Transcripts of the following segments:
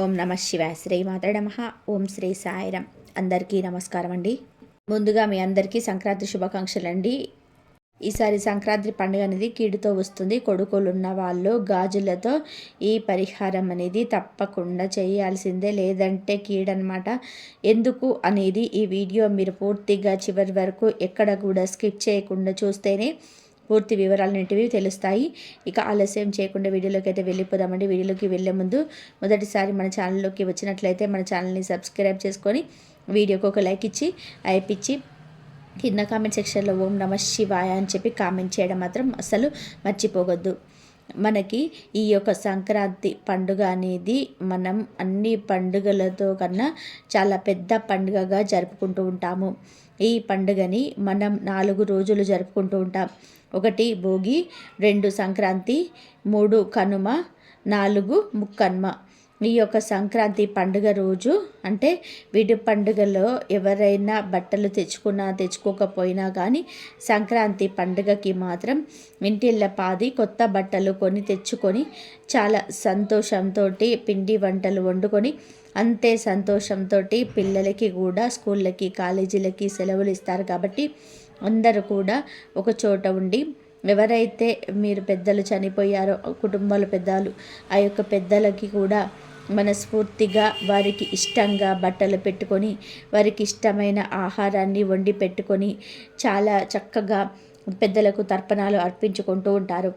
ఓం నమ శివాయ. శ్రీ మాత్రే నమః. ఓం శ్రీ సాయిరాం. అందరికీ నమస్కారం అండి. ముందుగా మీ అందరికీ సంక్రాంతి శుభాకాంక్షలు అండి. ఈసారి సంక్రాంతి పండుగ అనేది కీడుతో వస్తుంది. కొడుకులున్న వాళ్ళు గాజులతో ఈ పరిహారం అనేది తప్పకుండా చేయాల్సిందే, లేదంటే కీడనమాట. ఎందుకు అనేది ఈ వీడియో మీరు పూర్తిగా చివరి వరకు ఎక్కడ కూడా స్కిప్ చేయకుండా చూస్తేనే పూర్తి వివరాలన్నింటివి తెలుస్తాయి. ఇక ఆలస్యం చేయకుండా వీడియోలోకి అయితే వెళ్ళిపోదామండి. వీడియోలోకి వెళ్ళే ముందు మొదటిసారి మన ఛానల్లోకి వచ్చినట్లయితే మన ఛానల్ని సబ్స్క్రైబ్ చేసుకొని వీడియోకి ఒక లైక్ ఇచ్చి అయిపిచ్చి కింద కామెంట్ సెక్షన్లో ఓం నమ శివాయ అని చెప్పి కామెంట్ చేయడం మాత్రం అసలు మర్చిపోవద్దు. మనకి ఈ యొక్క సంక్రాంతి పండుగ అనేది మనం అన్ని పండుగలతో కన్నా చాలా పెద్ద పండుగగా జరుపుకుంటూ ఉంటాము. ఈ పండుగని మనం 4 రోజులు జరుపుకుంటూ ఉంటాం. 1 భోగి, 2 సంక్రాంతి, 3 కనుమ, 4 ముక్కనుమ. ఈ యొక్క సంక్రాంతి పండుగ రోజు అంటే వీటి పండుగలో ఎవరైనా బట్టలు తెచ్చుకోకపోయినా కానీ సంక్రాంతి పండుగకి మాత్రం ఇంటిల్లపాది కొత్త బట్టలు తెచ్చుకొని చాలా సంతోషంతో పిండి వంటలు వండుకొని అంతే సంతోషంతో పిల్లలకి కూడా స్కూళ్ళకి కాలేజీలకి సెలవులు ఇస్తారు. కాబట్టి అందరూ కూడా ఒక చోట ఉండి ఎవరైతే మీరు పెద్దలు చనిపోయారో కుటుంబాల పెద్దలు, ఆ యొక్క పెద్దలకి కూడా మనస్ఫూర్తిగా వారికి ఇష్టంగా బట్టలు పెట్టుకొని వారికి ఇష్టమైన ఆహారాన్ని వండి పెట్టుకొని చాలా చక్కగా పెద్దలకు తర్పణాలు అర్పించుకుంటూ ఉంటారు.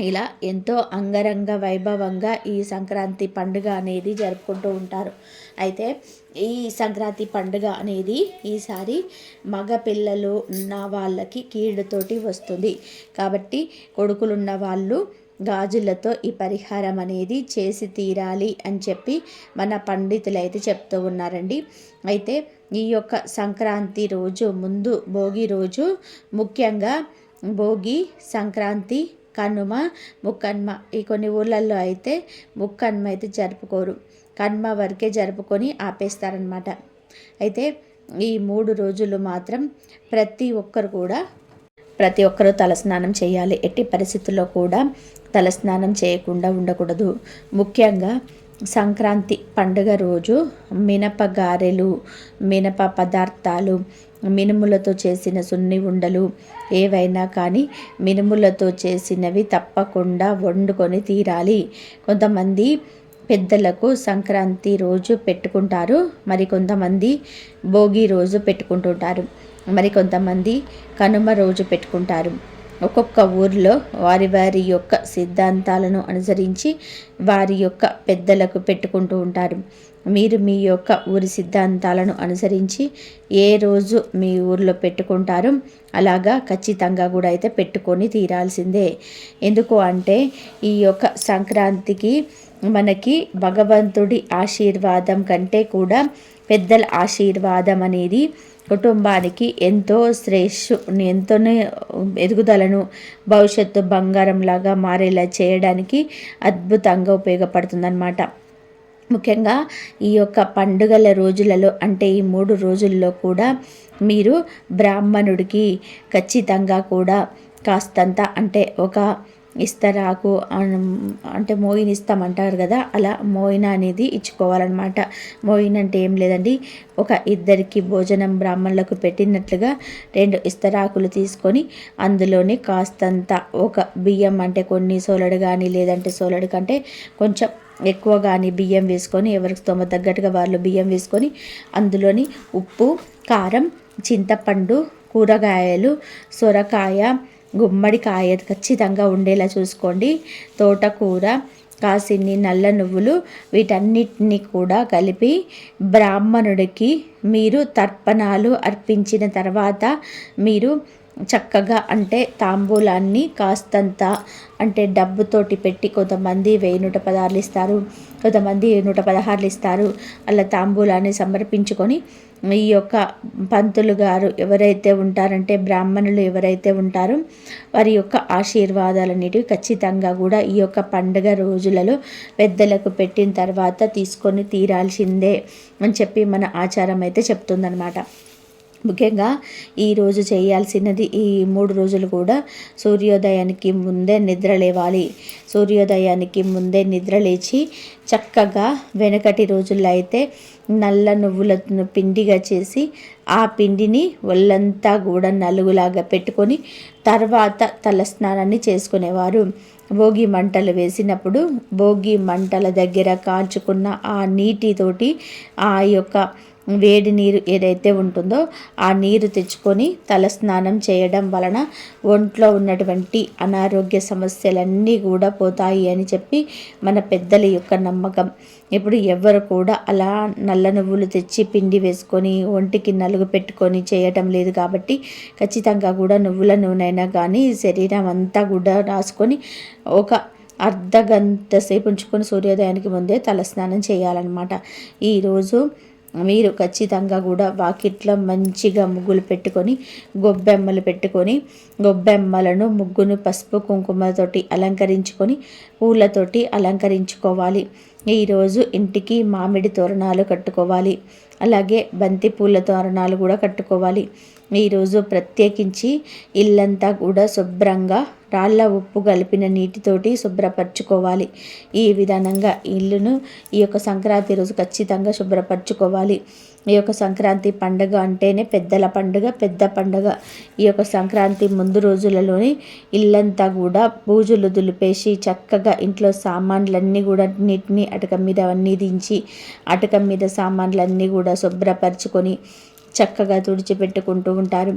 ఇలా ఎంతో అంగరంగ వైభవంగా ఈ సంక్రాంతి పండుగ అనేది జరుపుకుంటూ ఉంటారు. అయితే ఈ సంక్రాంతి పండుగ అనేది ఈసారి మగ పిల్లలు ఉన్న వాళ్ళకి కీడుతోటి వస్తుంది. కాబట్టి కొడుకులున్న వాళ్ళు గాజులతో ఈ పరిహారం అనేది చేసి తీరాలి అని చెప్పి మన పండితులు అయితే చెప్తూ ఉన్నారండి. అయితే ఈ యొక్క సంక్రాంతి రోజు ముందు భోగి రోజు ముఖ్యంగా భోగి, సంక్రాంతి, కనుమ, ముక్కనుమ. ఈ కొన్ని ఊళ్ళల్లో అయితే ముక్కనుమ అయితే జరుపుకోరు, కనుమ వరకే జరుపుకొని ఆపేస్తారనమాట. అయితే ఈ 3 రోజులు మాత్రం ప్రతి ఒక్కరు తలస్నానం చేయాలి. ఎట్టి పరిస్థితుల్లో కూడా తలస్నానం చేయకుండా ఉండకూడదు. ముఖ్యంగా సంక్రాంతి పండుగ రోజు మినప గారెలు, మినప పదార్థాలు, మినుములతో చేసిన సున్ని ఉండలు ఏవైనా కానీ మినుములతో చేసినవి తప్పకుండా వండుకొని తీరాలి. కొంతమంది పెద్దలకు సంక్రాంతి రోజు పెట్టుకుంటారు, మరి కొంతమంది భోగి రోజు పెట్టుకుంటుంటారు, మరి కొంతమంది కనుమ రోజు పెట్టుకుంటారు. ఒక్కొక్క ఊరిలో వారి యొక్క సిద్ధాంతాలను అనుసరించి వారి యొక్క పెద్దలకు పెట్టుకుంటూ ఉంటారు. మీరు మీ యొక్క ఊరి సిద్ధాంతాలను అనుసరించి ఏ రోజు మీ ఊరిలో పెట్టుకుంటారో అలాగా ఖచ్చితంగా కూడా అయితే పెట్టుకొని తీరాల్సిందే. ఎందుకు అంటే ఈ యొక్క సంక్రాంతికి మనకి భగవంతుడి ఆశీర్వాదం కంటే కూడా పెద్దల ఆశీర్వాదం అనేది కుటుంబానికి ఎంతో ఎంతో ఎదుగుదలను భవిష్యత్తు బంగారంలాగా మారేలా చేయడానికి అద్భుతంగా ఉపయోగపడుతుందన్నమాట. ముఖ్యంగా ఈ యొక్క పండుగల రోజులలో అంటే ఈ 3 రోజుల్లో కూడా మీరు బ్రాహ్మణుడికి ఖచ్చితంగా కూడా కాస్తంత అంటే ఒక ఇస్తరాకు అంటే మోయిన ఇస్తామంటారు కదా, అలా మోయిన అనేది ఇచ్చుకోవాలన్నమాట. మోయిన అంటే ఏం లేదండి, ఒక 2 భోజనం బ్రాహ్మణులకు పెట్టినట్లుగా 2 ఇస్తరాకులు తీసుకొని అందులోనే కాస్తంత ఒక బియ్యం అంటే కొన్ని సోలడు కానీ లేదంటే సోలడు కంటే కొంచెం ఎక్కువ కానీ బియ్యం వేసుకొని ఎవరికి స్తోమత తగ్గట్టుగా వాళ్ళు బియ్యం వేసుకొని అందులోని ఉప్పు, కారం, చింతపండు, కూరగాయలు, సొరకాయ, గుమ్మడికాయ ఖచ్చితంగా ఉండేలా చూసుకోండి. తోటకూర, కాసిన్ని నల్ల నువ్వులు వీటన్నిటిని కూడా కలిపి బ్రాహ్మణుడికి మీరు తర్పణాలు అర్పించిన తర్వాత మీరు చక్కగా అంటే తాంబూలాన్ని కాస్తంత అంటే డబ్బుతోటి పెట్టి కొంతమంది 1000 ఇస్తారు, కొంతమంది 116 ఇస్తారు. అలా తాంబూలాన్ని సమర్పించుకొని ఈ యొక్క పంతులు గారు ఎవరైతే ఉంటారంటే బ్రాహ్మణులు ఎవరైతే ఉంటారో వారి యొక్క ఆశీర్వాదాలన్నిటివి ఖచ్చితంగా కూడా ఈ యొక్క పండుగ రోజులలో పెద్దలకు పెట్టిన తర్వాత తీసుకొని తీరాల్సిందే అని చెప్పి మన ఆచారం అయితే చెప్తుందనమాట. ముఖ్యంగా ఈరోజు చేయాల్సినది ఈ 3 రోజులు కూడా సూర్యోదయానికి ముందే నిద్ర లేవాలి. సూర్యోదయానికి ముందే నిద్ర లేచి చక్కగా వెనకటి రోజుల్లో అయితే నల్ల నువ్వులను పిండిగా చేసి ఆ పిండిని ఒళ్ళంతా కూడా నలుగులాగా పెట్టుకొని తర్వాత తలస్నానాన్ని చేసుకునేవారు. భోగి మంటలు వేసినప్పుడు భోగి మంటల దగ్గర కాల్చుకున్న ఆ నీటితోటి ఆ యొక్క వేడి నీరు ఏదైతే ఉంటుందో ఆ నీరు తెచ్చుకొని తలస్నానం చేయడం వలన ఒంట్లో ఉన్నటువంటి అనారోగ్య సమస్యలన్నీ కూడా పోతాయి అని చెప్పి మన పెద్దల యొక్క నమ్మకం. ఇప్పుడు ఎవరు కూడా అలా నల్ల నువ్వులు తెచ్చి పిండి వేసుకొని ఒంటికి నలుగు పెట్టుకొని చేయటం లేదు కాబట్టి ఖచ్చితంగా కూడా నువ్వుల నూనె కానీ శరీరం అంతా కూడా రాసుకొని ఒక అర్ధ గంట సేపు ఉంచుకొని సూర్యోదయానికి ముందే తలస్నానం చేయాలన్నమాట. ఈరోజు మీరు ఖచ్చితంగా కూడా వాకిట్లో మంచిగా ముగ్గులు పెట్టుకొని గొబ్బెమ్మలు పెట్టుకొని గొబ్బెమ్మలను ముగ్గును పసుపు కుంకుమతోటి అలంకరించుకొని పూలతోటి అలంకరించుకోవాలి. ఈరోజు ఇంటికి మామిడి తోరణాలు కట్టుకోవాలి. అలాగే బంతి పూల తోరణాలు కూడా కట్టుకోవాలి. ఈరోజు ప్రత్యేకించి ఇల్లంతా కూడా శుభ్రంగా రాళ్ళ ఉప్పు కలిపిన నీటితోటి శుభ్రపరచుకోవాలి. ఈ విధానంగా ఇల్లును ఈ యొక్క సంక్రాంతి రోజు ఖచ్చితంగా శుభ్రపరచుకోవాలి. ఈ యొక్క సంక్రాంతి పండుగ అంటేనే పెద్దల పండుగ, పెద్ద పండుగ. ఈ యొక్క సంక్రాంతి ముందు రోజులలోనే ఇల్లంతా కూడా బూజులు దులిపేసి చక్కగా ఇంట్లో సామాన్లన్నీ కూడా నీటిని అటక మీద అన్నీ దించి అటక మీద సామాన్లన్నీ కూడా శుభ్రపరచుకొని చక్కగా తుడిచిపెట్టుకుంటూ ఉంటారు.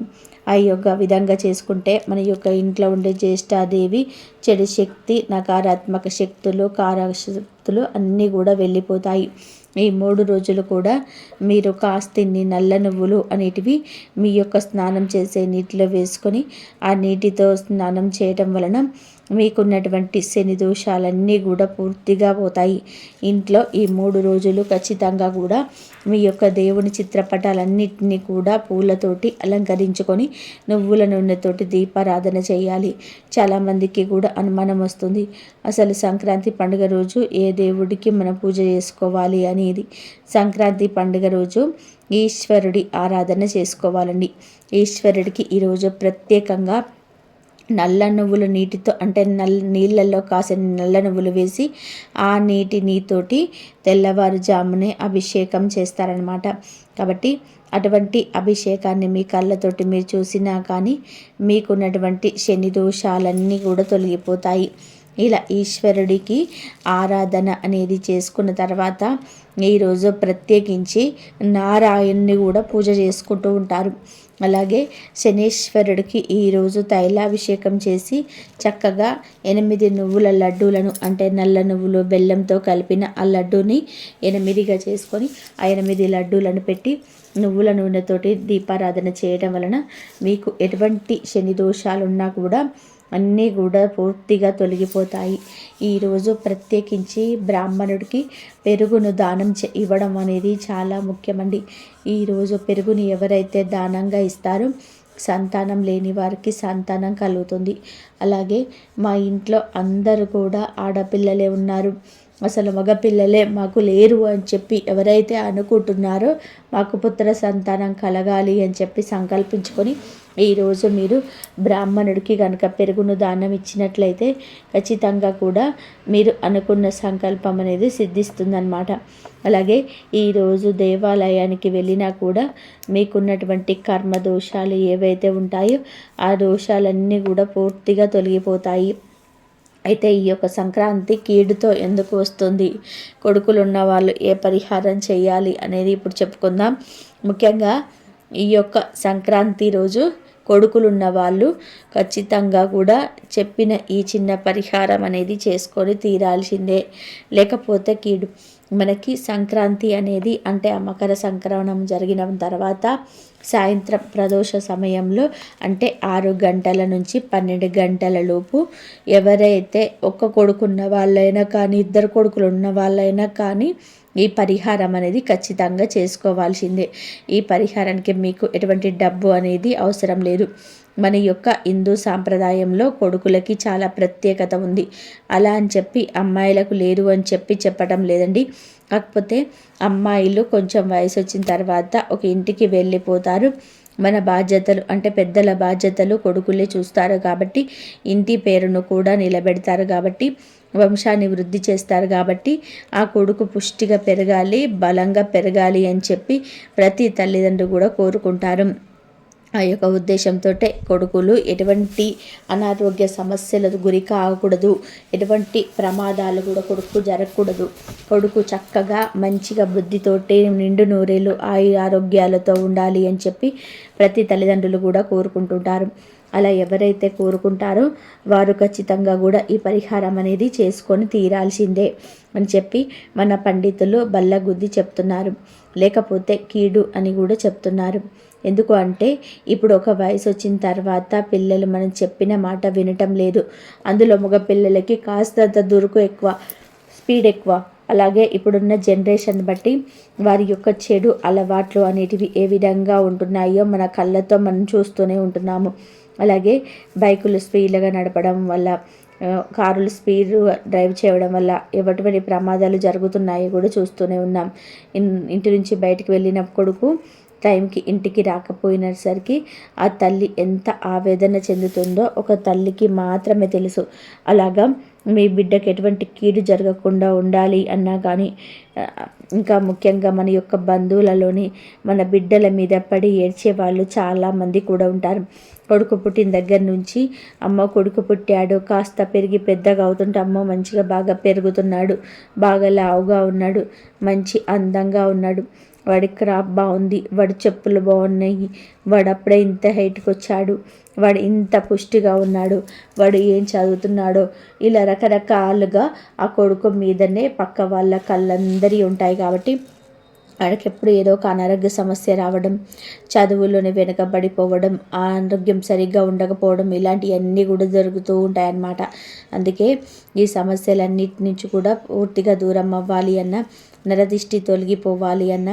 ఆ యొక్క విధంగా చేసుకుంటే మన యొక్క ఇంట్లో ఉండే జ్యేష్ఠాదేవి చెడు శక్తి, నకారాత్మక శక్తులు, కారశక్తులు అన్నీ కూడా వెళ్ళిపోతాయి. ఈ 3 రోజులు కూడా మీరు కాస్తిన్ని నల్ల నువ్వులు అనేటివి మీ యొక్క స్నానం చేసే నీటిలో వేసుకొని ఆ నీటితో స్నానం చేయటం వలన మీకున్నటువంటి శని దోషాలన్నీ కూడా పూర్తిగా పోతాయి. ఇంట్లో ఈ 3 రోజులు ఖచ్చితంగా కూడా మీ యొక్క దేవుని చిత్రపటాలన్నింటినీ కూడా పూలతోటి అలంకరించుకొని నువ్వుల నూనెతోటి దీపారాధన చేయాలి. చాలామందికి కూడా అనుమానం వస్తుంది, అసలు సంక్రాంతి పండుగ రోజు ఏ దేవుడికి మనం పూజ చేసుకోవాలి అనేది. సంక్రాంతి పండుగ రోజు ఈశ్వరుడి ఆరాధన చేసుకోవాలండి. ఈశ్వరుడికి ఈరోజు ప్రత్యేకంగా నల్ల నువ్వులు నీటితో అంటే నీళ్ళల్లో కాసిన నల్ల నువ్వులు వేసి ఆ నీతోటి తెల్లవారుజామునే అభిషేకం చేస్తారనమాట. కాబట్టి అటువంటి అభిషేకాన్ని మీ కళ్ళతోటి మీరు చూసినా కానీ మీకున్నటువంటి శని దోషాలన్నీ కూడా తొలగిపోతాయి. ఇలా ఈశ్వరుడికి ఆరాధన అనేది చేసుకున్న తర్వాత ఈరోజు ప్రత్యేకించి నారాయణ్ణి కూడా పూజ చేసుకుంటూ ఉంటారు. అలాగే శనీశ్వరుడికి ఈరోజు తైలాభిషేకం చేసి చక్కగా 8 నువ్వుల లడ్డూలను అంటే నల్ల నువ్వులు బెల్లంతో కలిపిన ఆ లడ్డూని 8గా చేసుకొని ఆ 8 లడ్డూలను పెట్టి నువ్వుల నూనెతోటి దీపారాధన చేయడం వలన మీకు ఎటువంటి శని దోషాలున్నా కూడా అన్నీ కూడా పూర్తిగా తొలగిపోతాయి. ఈరోజు ప్రత్యేకించి బ్రాహ్మణుడికి పెరుగును దానం ఇవ్వడం అనేది చాలా ముఖ్యమండి. ఈరోజు పెరుగుని ఎవరైతే దానంగా ఇస్తారో సంతానం లేని వారికి సంతానం కలుగుతుంది. అలాగే మా ఇంట్లో అందరూ కూడా ఆడపిల్లలే ఉన్నారు, అసలు మగపిల్లలే మాకు లేరు అని చెప్పి ఎవరైతే అనుకుంటున్నారో మాకు పుత్ర సంతానం కలగాలి అని చెప్పి సంకల్పించుకొని ఈరోజు మీరు బ్రాహ్మణుడికి కనుక పెరుగును దానం ఇచ్చినట్లయితే ఖచ్చితంగా కూడా మీరు అనుకున్న సంకల్పం అనేది సిద్ధిస్తుందన్నమాట. అలాగే ఈరోజు దేవాలయానికి వెళ్ళినా కూడా మీకున్నటువంటి కర్మ దోషాలు ఏవైతే ఉంటాయో ఆ దోషాలన్నీ కూడా పూర్తిగా తొలగిపోతాయి. అయితే ఈ యొక్క సంక్రాంతి కీడుతో ఎందుకు వస్తుంది, కొడుకులు ఉన్న వాళ్ళు ఏ పరిహారం చేయాలి అనేది ఇప్పుడు చెప్పుకుందాం. ముఖ్యంగా ఈ యొక్క సంక్రాంతి రోజు కొడుకులున్న వాళ్ళు ఖచ్చితంగా కూడా చెప్పిన ఈ చిన్న పరిహారం అనేది చేసుకొని తీరాల్సిందే, లేకపోతే కీడు. మనకి సంక్రాంతి అనేది అంటే ఆ మకర సంక్రమణం జరిగిన తర్వాత సాయంత్రం ప్రదోష సమయంలో అంటే 6 గంటల నుంచి 12 గంటల లోపు ఎవరైతే ఒక్క కొడుకున్న వాళ్ళైనా కానీ 2 కొడుకులు ఉన్న వాళ్ళైనా కానీ ఈ పరిహారం అనేది ఖచ్చితంగా చేసుకోవాల్సిందే. ఈ పరిహారానికి మీకు ఎటువంటి డబ్బు అనేది అవసరం లేదు. మన యొక్క హిందూ సాంప్రదాయంలో కొడుకులకి చాలా ప్రత్యేకత ఉంది. అలా అని చెప్పి అమ్మాయిలకు లేదు అని చెప్పడం లేదండి. కాకపోతే అమ్మాయిలు కొంచెం వయసు వచ్చిన తర్వాత ఒక ఇంటికి వెళ్ళిపోతారు. మన బాధ్యతలు అంటే పెద్దల బాధ్యతలు కొడుకులే చూస్తారు కాబట్టి, ఇంటి పేరును కూడా నిలబెడతారు కాబట్టి, వంశాన్ని వృద్ధి చేస్తారు కాబట్టి, ఆ కొడుకు పుష్టిగా పెరగాలి, బలంగా పెరగాలి అని చెప్పి ప్రతి తల్లిదండ్రులు కూడా కోరుకుంటారు. ఆ యొక్క ఉద్దేశంతో కొడుకులు ఎటువంటి అనారోగ్య సమస్యలకు గురి కాకూడదు, ఎటువంటి ప్రమాదాలు కూడా కొడుకు జరగకూడదు, కొడుకు చక్కగా మంచిగా బుద్ధితోటి నిండు నూరేళ్ళు ఆరోగ్యాలతో ఉండాలి అని చెప్పి ప్రతి తల్లిదండ్రులు కూడా కోరుకుంటుంటారు. అలా ఎవరైతే కోరుకుంటారో వారు ఖచ్చితంగా కూడా ఈ పరిహారం అనేది చేసుకొని తీరాల్సిందే అని చెప్పి మన పండితులు బల్లగుద్ది చెప్తున్నారు. లేకపోతే కీడు అని కూడా చెప్తున్నారు. ఎందుకు అంటే ఇప్పుడు ఒక వయసు వచ్చిన తర్వాత పిల్లలు మనం చెప్పిన మాట వినటం లేదు. అందులో మగ పిల్లలకి కాస్తంత దురుకు ఎక్కువ, స్పీడ్ ఎక్కువ. అలాగే ఇప్పుడున్న జనరేషన్ బట్టి వారి యొక్క చెడు అలవాట్లు అనేటివి ఏ విధంగా ఉంటున్నాయో మన కళ్ళతో మనం చూస్తూనే ఉంటున్నాము. అలాగే బైకులు స్పీడ్గా నడపడం వల్ల, కారులు స్పీడ్ డ్రైవ్ చేయడం వల్ల ఎటువంటి ప్రమాదాలు జరుగుతున్నాయో కూడా చూస్తూనే ఉన్నాం. ఇంటి నుంచి బయటికి వెళ్ళిన కొడుకు టైంకి ఇంటికి రాకపోయినసరికి ఆ తల్లి ఎంత ఆవేదన చెందుతుందో ఒక తల్లికి మాత్రమే తెలుసు. అలాగా మీ బిడ్డకి ఎటువంటి కీడు జరగకుండా ఉండాలి అన్నా కానీ, ఇంకా ముఖ్యంగా మన యొక్క బంధువులలోని మన బిడ్డల మీద పడి ఏడ్చే వాళ్ళు చాలామంది కూడా ఉంటారు. కొడుకు పుట్టిన దగ్గర నుంచి అమ్మ కొడుకు పుట్టాడు, కాస్త పెరిగి పెద్దగా అవుతుంటే అమ్మ మంచిగా బాగా పెరుగుతున్నాడు, బాగా లావుగా ఉన్నాడు, మంచి అందంగా ఉన్నాడు, వాడి క్రాప్ బాగుంది, వాడి చెప్పులు బాగున్నాయి, వాడు అప్పుడే ఇంత హైట్కి వచ్చాడు, వాడు ఇంత పుష్టిగా ఉన్నాడు, వాడు ఏం చదువుతున్నాడో, ఇలా రకరకాలుగా ఆ కొడుకు మీదనే పక్క వాళ్ళ కళ్ళందరి ఉంటాయి. కాబట్టి వాడికి ఎప్పుడు ఏదో ఒక అనారోగ్య సమస్య రావడం, చదువులోనే వెనకబడిపోవడం, ఆరోగ్యం సరిగ్గా ఉండకపోవడం, ఇలాంటివన్నీ కూడా జరుగుతూ ఉంటాయన్నమాట. అందుకే ఈ సమస్యలన్నిటి నుంచి కూడా పూర్తిగా దూరం అవ్వాలి అన్న, నరదిష్టి తొలగిపోవాలి అన్న,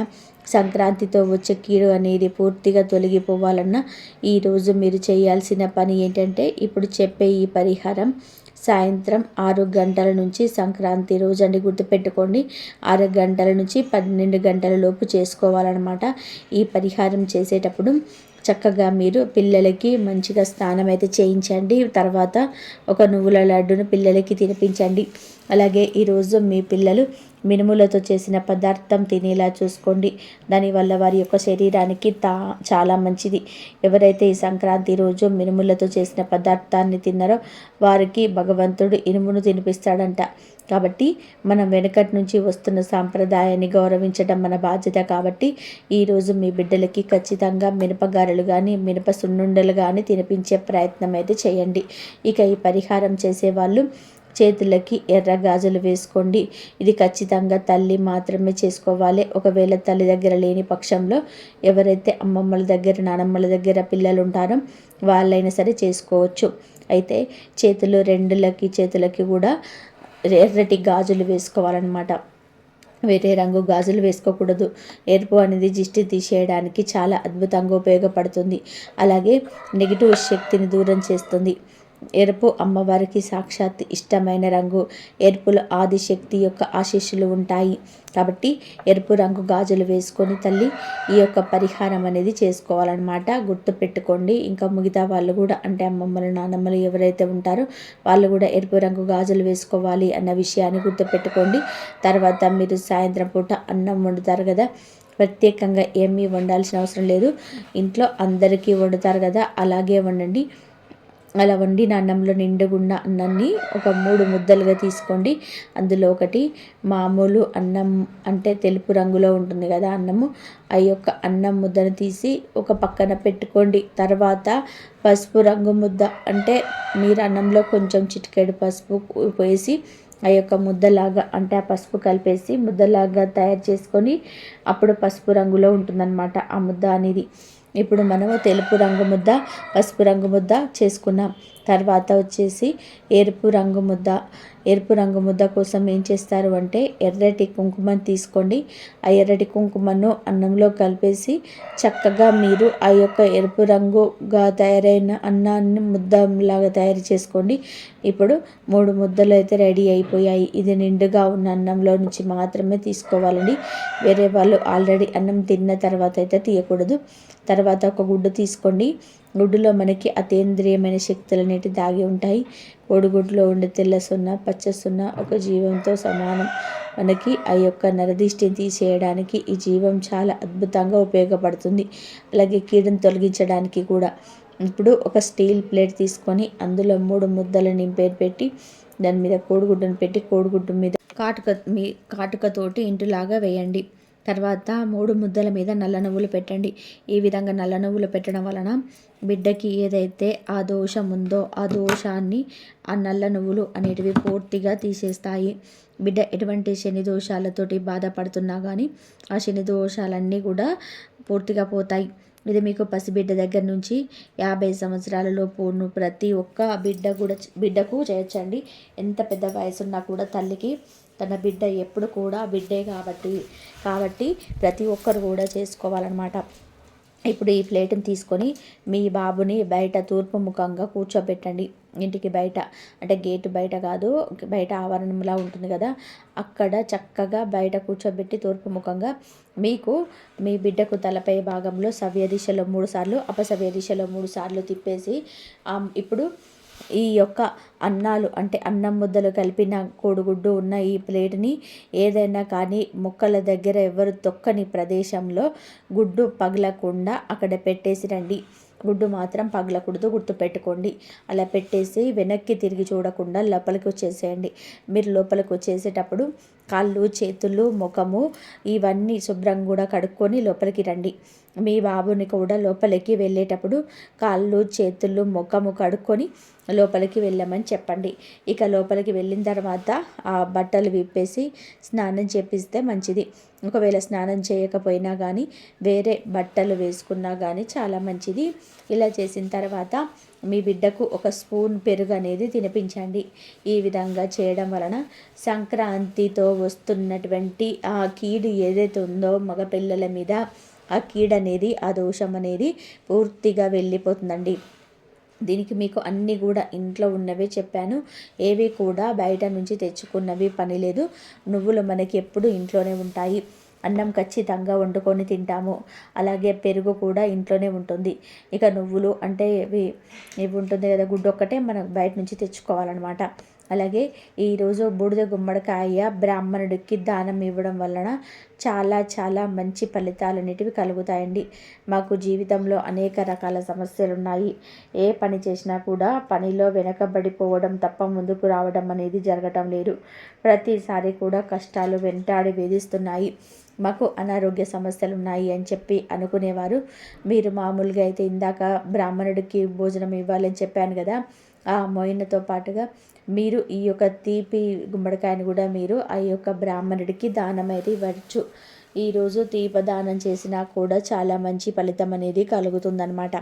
సంక్రాంతితో వచ్చే కీడు అనేది పూర్తిగా తొలగిపోవాలన్న ఈరోజు మీరు చేయాల్సిన పని ఏంటంటే, ఇప్పుడు చెప్పే ఈ పరిహారం సాయంత్రం 6 గంటల నుంచి, సంక్రాంతి రోజు అండి గుర్తుపెట్టుకోండి, 6 గంటల నుంచి 12 గంటల లోపు చేసుకోవాలన్నమాట. ఈ పరిహారం చేసేటప్పుడు చక్కగా మీరు పిల్లలకి మంచిగా స్నానం అయితే చేయించండి. తర్వాత ఒక నువ్వుల లడ్డును పిల్లలకి తినిపించండి. అలాగే ఈరోజు మీ పిల్లలు మినుములతో చేసిన పదార్థం తినేలా చూసుకోండి. దానివల్ల వారి యొక్క శరీరానికి చాలా మంచిది. ఎవరైతే ఈ సంక్రాంతి రోజు మినుములతో చేసిన పదార్థాన్ని తిన్నారో వారికి భగవంతుడు ఇనుమును తినిపిస్తాడంట. కాబట్టి మనం వెనకటి నుంచి వస్తున్న సాంప్రదాయాన్ని గౌరవించడం మన బాధ్యత. కాబట్టి ఈరోజు మీ బిడ్డలకి ఖచ్చితంగా మినపగారెలు కానీ, మినప సున్నుండలు కానీ తినిపించే ప్రయత్నం అయితే చేయండి. ఇక ఈ పరిహారం చేసేవాళ్ళు చేతులకి ఎర్ర గాజులు వేసుకోండి. ఇది ఖచ్చితంగా తల్లి మాత్రమే చేసుకోవాలి. ఒకవేళ తల్లి దగ్గర లేని పక్షంలో ఎవరైతే అమ్మమ్మల దగ్గర, నానమ్మల దగ్గర పిల్లలు ఉంటారో వాళ్ళైనా సరే చేసుకోవచ్చు. అయితే చేతులకి కూడా ఎర్రటి గాజులు వేసుకోవాలన్నమాట. వేరే రంగు గాజులు వేసుకోకూడదు. ఎరుపు అనేది దిష్టి తీసేయడానికి చాలా అద్భుతంగా ఉపయోగపడుతుంది. అలాగే నెగిటివ్ శక్తిని దూరం చేస్తుంది. ఎరుపు అమ్మవారికి సాక్షాత్ ఇష్టమైన రంగు. ఎరుపులో ఆదిశక్తి యొక్క ఆశీస్సులు ఉంటాయి. కాబట్టి ఎరుపు రంగు గాజులు వేసుకొని తల్లి ఈ యొక్క పరిహారం అనేది చేసుకోవాలన్నమాట. గుర్తుపెట్టుకోండి. ఇంకా మిగతా వాళ్ళు కూడా, అంటే అమ్మమ్మలు, నానమ్మలు ఎవరైతే ఉంటారో వాళ్ళు కూడా ఎరుపు రంగు గాజులు వేసుకోవాలి అన్న విషయాన్ని గుర్తుపెట్టుకోండి. తర్వాత మీరు సాయంత్రం పూట అన్నం వండుతారు కదా, ప్రత్యేకంగా ఏమీ వండాల్సిన అవసరం లేదు. ఇంట్లో అందరికీ వండుతారు కదా, అలాగే వండండి. అలా వండిన అన్నంలో నిండుగున్న అన్నాన్ని ఒక 3 ముద్దలుగా తీసుకోండి. అందులో ఒకటి మామూలు అన్నం, అంటే తెలుపు రంగులో ఉంటుంది కదా అన్నము, ఆ యొక్క అన్నం ముద్దను తీసి ఒక పక్కన పెట్టుకోండి. తర్వాత పసుపు రంగు ముద్ద, అంటే మీరు అన్నంలో కొంచెం చిటికెడు పసుపు వేసి ఆ యొక్క ముద్దలాగా, అంటే ఆ పసుపు కలిపేసి ముద్దలాగా తయారు చేసుకొని అప్పుడు పసుపు రంగులో ఉంటుందన్నమాట ఆ ముద్ద అనేది. ఇప్పుడు మనము తెలుపు రంగు ముద్ద, పసుపు రంగు ముద్ద చేసుకున్నాం. తర్వాత వచ్చేసి ఎరుపు రంగు ముద్ద. ఎరుపు రంగు ముద్ద కోసం ఏం చేస్తారు అంటే ఎర్రటి కుంకుమను తీసుకోండి. ఆ ఎర్రటి కుంకుమను అన్నంలో కలిపేసి చక్కగా మీరు ఆ యొక్క ఎరుపు రంగుగా తయారైన అన్నాన్ని ముద్దలాగా తయారు చేసుకోండి. ఇప్పుడు 3 ముద్దలు అయితే రెడీ అయిపోయాయి. ఇది నిండుగా ఉన్న అన్నంలో నుంచి మాత్రమే తీసుకోవాలండి. వేరే వాళ్ళు ఆల్రెడీ అన్నం తిన్న తర్వాత అయితే తీయకూడదు. తర్వాత ఒక గుడ్డు తీసుకోండి. గుడ్డులో మనకి అతీంద్రియమైన శక్తులు అనేవి దాగి ఉంటాయి. కోడిగుడ్లో ఉండే తెల్ల సున్న, పచ్చ సున్న ఒక జీవంతో సమానం. మనకి ఆ యొక్క నరదిష్టిని తీసేయడానికి ఈ జీవం చాలా అద్భుతంగా ఉపయోగపడుతుంది. అలాగే కీడును తొలగించడానికి కూడా. ఇప్పుడు ఒక స్టీల్ ప్లేట్ తీసుకొని అందులో 3 ముద్దలు పెట్టి దాని మీద కోడిగుడ్డును పెట్టి కోడిగుడ్డు మీద కాటుకతోటి ఇంటులాగా వేయండి. తర్వాత 3 ముద్దల మీద నల్ల నువ్వులు పెట్టండి. ఈ విధంగా నల్ల నువ్వులు పెట్టడం వలన బిడ్డకి ఏదైతే ఆ దోషం ఉందో ఆ దోషాన్ని ఆ నల్ల నువ్వులు అనేటివి పూర్తిగా తీసేస్తాయి. బిడ్డ ఎటువంటి శని దోషాలతోటి బాధపడుతున్నా కానీ ఆ శని దోషాలన్నీ కూడా పూర్తిగా పోతాయి. ఇది మీకు పసిబిడ్డ దగ్గర నుంచి 50 సంవత్సరాల లోపు ఉన్న ప్రతి ఒక్క బిడ్డకు చేయొచ్చండి. ఎంత పెద్ద వయసున్నా కూడా తల్లికి తన బిడ్డ ఎప్పుడు కూడా బిడ్డే కాబట్టి ప్రతి ఒక్కరు కూడా చేసుకోవాలన్నమాట. ఇప్పుడు ఈ ప్లేట్ని తీసుకొని మీ బాబుని బయట తూర్పు ముఖంగా కూర్చోబెట్టండి. ఇంటికి బయట, అంటే గేటు బయట కాదు, బయట ఆవరణంలా ఉంటుంది కదా, అక్కడ చక్కగా బయట కూర్చోబెట్టి తూర్పు ముఖంగా మీకు మీ బిడ్డకు తలపై భాగంలో సవ్య దిశలో 3 సార్లు, అపసవ్య దిశలో 3 సార్లు తిప్పేసి ఇప్పుడు ఈ యొక్క అన్నాలు అంటే అన్నం ముద్దలు కలిపిన కోడిగుడ్డు ఉన్న ఈ ప్లేట్ని ఏదైనా కానీ ముక్కల దగ్గర ఎవరు తొక్కని ప్రదేశంలో గుడ్డు పగలకుండా అక్కడ పెట్టేసి రండి. గుడ్డు మాత్రం పగలకూడదు, గుర్తుపెట్టుకోండి. అలా పెట్టేసి వెనక్కి తిరిగి చూడకుండా లోపలికి వచ్చేసేయండి. మీరు లోపలికి వచ్చేసేటప్పుడు కాళ్ళు, చేతులు, ముఖము ఇవన్నీ శుభ్రంగా కూడా కడుక్కొని లోపలికి రండి. మీ బాబుని కూడా లోపలికి వెళ్ళేటప్పుడు కాళ్ళు, చేతులు, ముఖము కడుక్కొని లోపలికి వెళ్ళమని చెప్పండి. ఇక లోపలికి వెళ్ళిన తర్వాత ఆ బట్టలు విప్పేసి స్నానం చేపిస్తే మంచిది. ఒకవేళ స్నానం చేయకపోయినా కానీ వేరే బట్టలు వేసుకున్నా కానీ చాలా మంచిది. ఇలా చేసిన తర్వాత మీ బిడ్డకు ఒక స్పూన్ పెరుగు అనేది తినిపించండి. ఈ విధంగా చేయడం వలన సంక్రాంతితో వస్తున్నటువంటి ఆ కీడు ఏదైతే ఉందో మగపిల్లల మీద, ఆ కీడు అనేది, ఆ దోషం అనేది పూర్తిగా వెళ్ళిపోతుందండి. దీనికి మీకు అన్నీ కూడా ఇంట్లో ఉన్నవే చెప్పాను. ఏవి కూడా బయట నుంచి తెచ్చుకున్నవి పని లేదు. నువ్వులు మనకి ఎప్పుడు ఇంట్లోనే ఉంటాయి. అన్నం ఖచ్చితంగా వండుకొని తింటాము. అలాగే పెరుగు కూడా ఇంట్లోనే ఉంటుంది. ఇక నువ్వులు అంటే ఇవి ఉంటుంది కదా, గుడ్డు ఒక్కటే మనం బయట నుంచి తెచ్చుకోవాలన్నమాట. అలాగే ఈరోజు బూడిద గుమ్మడికాయ బ్రాహ్మణుడికి దానం ఇవ్వడం వలన చాలా చాలా మంచి ఫలితాలు అనేటివి కలుగుతాయండి. మాకు జీవితంలో అనేక రకాల సమస్యలు ఉన్నాయి. ఏ పని చేసినా కూడా పనిలో వెనకబడిపోవడం తప్ప ముందుకు రావడం అనేది జరగటం లేదు. ప్రతిసారి కూడా కష్టాలు వెంటాడి వేధిస్తున్నాయి. మాకు అనారోగ్య సమస్యలు ఉన్నాయి అని చెప్పి అనుకునేవారు. మీరు మామూలుగా అయితే ఇందాక బ్రాహ్మణుడికి భోజనం ఇవ్వాలని చెప్పాను కదా, ఆ మోయినతో పాటుగా మీరు ఈ యొక్క తీపి గుమ్మడికాయను కూడా మీరు ఆ యొక్క బ్రాహ్మణుడికి దానం అయితే ఇవ్వచ్చు. ఈరోజు దీపదానం చేసినా కూడా చాలా మంచి ఫలితం అనేది కలుగుతుందన్నమాట.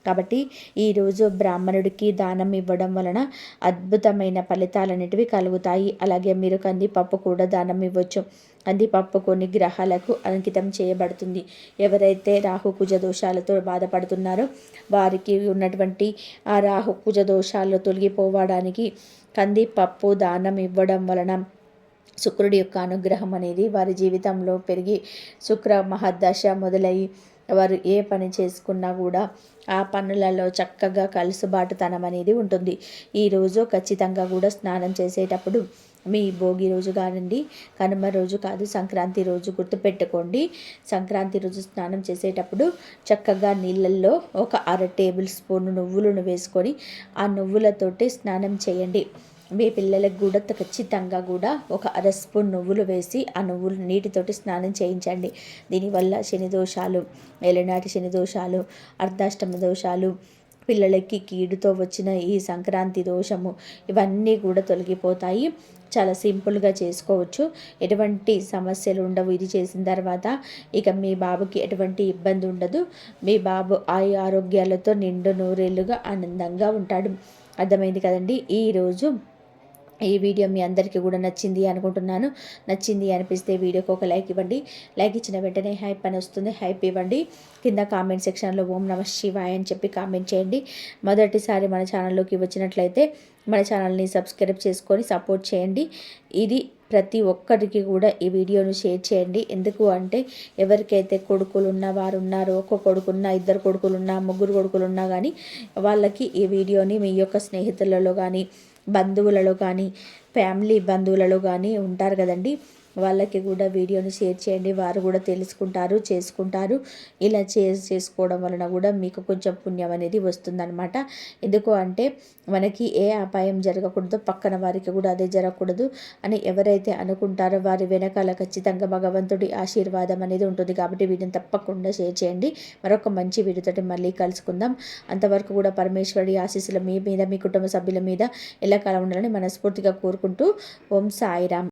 కాబట్టి ఈరోజు బ్రాహ్మణుడికి దానం ఇవ్వడం వలన అద్భుతమైన ఫలితాలు అనేటివి కలుగుతాయి. అలాగే మీరు కందిపప్పు కూడా దానం ఇవ్వచ్చు. కందిపప్పు కొన్ని గ్రహాలకు అంకితం చేయబడుతుంది. ఎవరైతే రాహుకుజ దోషాలతో బాధపడుతున్నారో వారికి ఉన్నటువంటి ఆ రాహుకుజ దోషాలు తొలగిపోవడానికి కందిపప్పు దానం ఇవ్వడం వలన శుక్రుడి యొక్క అనుగ్రహం అనేది వారి జీవితంలో పెరిగి శుక్ర మహర్దశ మొదలయ్యి వారు ఏ పని చేసుకున్నా కూడా ఆ పనులలో చక్కగా కలుసుబాటుతనం అనేది ఉంటుంది. ఈరోజు ఖచ్చితంగా కూడా స్నానం చేసేటప్పుడు మీ భోగి రోజు కానండి, కనుమ రోజు కాదు, సంక్రాంతి రోజు గుర్తుపెట్టుకోండి. సంక్రాంతి రోజు స్నానం చేసేటప్పుడు చక్కగా నీళ్ళల్లో ఒక 1/2 టేబుల్ స్పూన్ నువ్వులను వేసుకొని ఆ నువ్వులతోటి స్నానం చేయండి. మీ పిల్లలకు కూడా ఖచ్చితంగా కూడా ఒక 1/2 స్పూన్ నువ్వులు వేసి ఆ నువ్వులు నీటితోటి స్నానం చేయించండి. దీనివల్ల శని దోషాలు, ఏలినాటి శని దోషాలు, అర్ధాష్టమ దోషాలు, పిల్లలకి కీడుతో వచ్చిన ఈ సంక్రాంతి దోషము ఇవన్నీ కూడా తొలగిపోతాయి. చాలా సింపుల్గా చేసుకోవచ్చు. ఎటువంటి సమస్యలు ఉండవు. ఇది చేసిన తర్వాత ఇక మీ బాబుకి ఎటువంటి ఇబ్బంది ఉండదు. మీ బాబు ఆరోగ్యాలతో నిండు నూరేళ్లుగా ఆనందంగా ఉంటాడు. అర్థమైంది కదండి. ఈరోజు ఈ వీడియో మీ అందరికీ కూడా నచ్చింది అనుకుంటున్నాను. నచ్చింది అనిపిస్తే వీడియోకి ఒక లైక్ ఇవ్వండి. లైక్ ఇచ్చిన వెంటనే హైప్ అని వస్తుంది, హైప్ ఇవ్వండి. కింద కామెంట్ సెక్షన్లో ఓం నమః శివాయ అని చెప్పి కామెంట్ చేయండి. మొదటిసారి మన ఛానల్లోకి వచ్చినట్లయితే మన ఛానల్ని సబ్స్క్రైబ్ చేసుకొని సపోర్ట్ చేయండి. ఇది ప్రతి ఒక్కరికి కూడా ఈ వీడియోను షేర్ చేయండి. ఎందుకు అంటే ఎవరికైతే కొడుకులు ఉన్న వారు ఉన్నారో, ఒక కొడుకున్న, ఇద్దరు కొడుకులున్నా, ముగ్గురు కొడుకులున్నా కానీ వాళ్ళకి ఈ వీడియోని మీ యొక్క స్నేహితులలో కానీ, బంధువులలో కానీ, ఫ్యామిలీ బంధువులలో కానీ ఉంటారు కదండి, వాళ్ళకి కూడా వీడియోని షేర్ చేయండి. వారు కూడా తెలుసుకుంటారు, చేసుకుంటారు. ఇలా చేసుకోవడం వలన కూడా మీకు కొంచెం పుణ్యం అనేది వస్తుందన్నమాట. ఎందుకు అంటే మనకి ఏ అపాయం జరగకూడదు, పక్కన వారికి కూడా అదే జరగకూడదు అని ఎవరైతే అనుకుంటారో వారి వెనకాల ఖచ్చితంగా భగవంతుడి ఆశీర్వాదం అనేది ఉంటుంది. కాబట్టి వీడియోని తప్పకుండా షేర్ చేయండి. మరొక మంచి వీడియోతో మళ్ళీ కలుసుకుందాం. అంతవరకు కూడా పరమేశ్వరుడి ఆశీస్సులు మీ మీద, మీ కుటుంబ సభ్యుల మీద ఎల్లకాలం ఉండాలని మనస్ఫూర్తిగా కోరుకుంటూ ఓం సాయిరామ్.